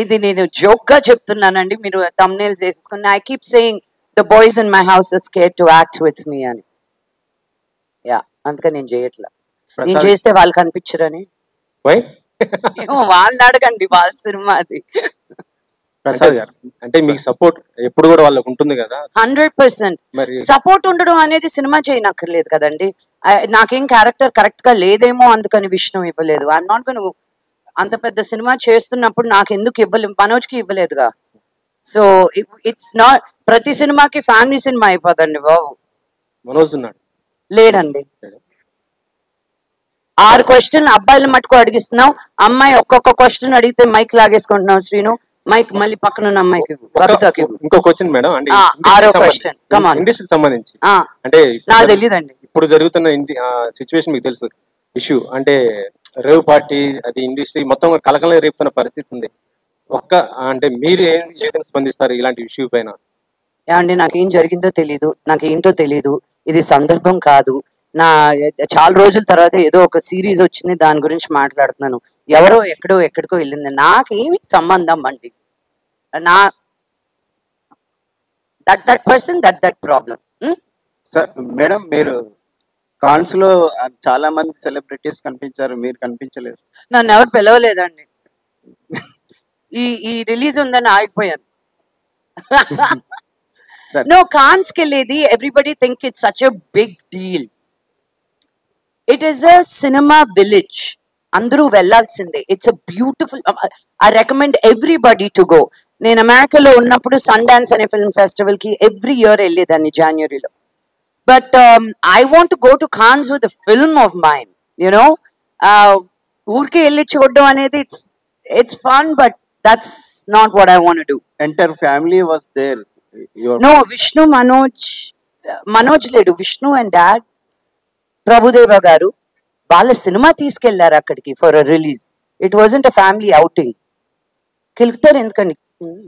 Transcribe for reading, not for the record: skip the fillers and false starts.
ఇది నేను జోక్ గా చెప్తున్నానండి, మీరు thumbnails వేసుకుని. I keep saying the boys in my house are scared to act with me అని. యా, అందుకని నేను చేయట్లా. నేను చేస్తే వాళ్ళు కనిపించరని. ఏమో వాళ్ళని అడగండి, వాళ్ళ సినిమా అది. ప్రసాద్ గారు అంటే మీకు సపోర్ట్ ఎప్పుడు కూడా వాళ్ళకు ఉంటుంది కదా. 100% సపోర్ట్ ఉండడం అనేది సినిమా చేయనక్కర్లేదు కదండి. నాకేం క్యారెక్టర్ కరెక్ట్ గా లేదేమో అందుకని విష్ణు ఇవ్వలేదు. I'm not gone. అంత పెద్ద సినిమా చేస్తున్నప్పుడు నాకు ఎందుకు ఇవ్వలేదు, మనోజ్కి ఇవ్వలేదుగా. సో ఇట్స్ నాట్ ప్రతి సినిమాకి ఫ్యామిలీ సినిమా అయిపోదండి బాబు. మనోజ్ ఉన్నాడు లేడండి. 6 క్వశ్చన్ అబ్బాయిల మటుకు అడిగిస్తున్నావు, అమ్మాయి ఒక్కొక్క క్వశ్చన్ అడిగితే మైక్ లాగేసుకుంటున్నావు శ్రీను. మైక్ మళ్ళీ పక్కన ఉన్న అమ్మాయికి ఇంకో క్వశ్చన్ మేడం. అంటే 6వ క్వశ్చన్ ఇండస్ట్రీకి సంబంధించి అంటే నాకు తెలియదండి. ఇప్పుడు జరుగుతున్న సిచ్యువేషన్ మీకు తెలుసు. ఇష్యూ అంటే రేవ్ పార్టీ, అది ఇండస్ట్రీ మొత్తం కలకలం రేపుతున్న పరిస్థితి ఉంది. అంటే మీరు ఏ విధంగా స్పందిస్తారు ఇలాంటి ఇష్యూ పైన? ఏమండి, నాకేం జరిగిందో తెలీదు, నాకేంటో తెలీదు. ఇది సందర్భం కాదు. చాలా రోజుల తర్వాత ఏదో ఒక సిరీస్ వచ్చింది, దాని గురించి మాట్లాడుతున్నాను. ఎవరో ఎక్కడికో వెళ్ళింది, నాకేమి సంబంధం అండి. నా that person that problem. Sir madam, మీరు కాన్స్ లో చాలా మంది సెలబ్రిటీస్ కనిపించారు, మీరు కనిపించలేదు. నన్ను ఎవరు పిలవలేదండి. ఈ రిలీజ్ ఉందని ఆగిపోయాను. నో, కాన్స్ కి వెళ్ళేది everybody think it's such a big deal. It is a cinema village, అందరూ వెళ్లాల్సిందే. It's a beautiful. I recommend everybody to go. నేను అమెరికాలో ఉన్నప్పుడు సన్ డాన్స్ అనే ఫిల్మ్ ఫెస్టివల్ కి ఎవ్రీ ఇయర్ వెళ్ళేదాన్ని జనవరిలో. But I want to go to Cannes with film of mine, you know. ఊరికి వెళ్ళి చూడడం అనేది it's fun, but that's not what I want to do. Entire family was there. No, Vishnu, Manoj లేడు. Vishnu and dad, Prabhudeva గారు వాళ్ళ cinema తీసుకెళ్లారు అక్కడికి for a release. It wasn't a family outing. కెలుగుతారు ఎందుకండి.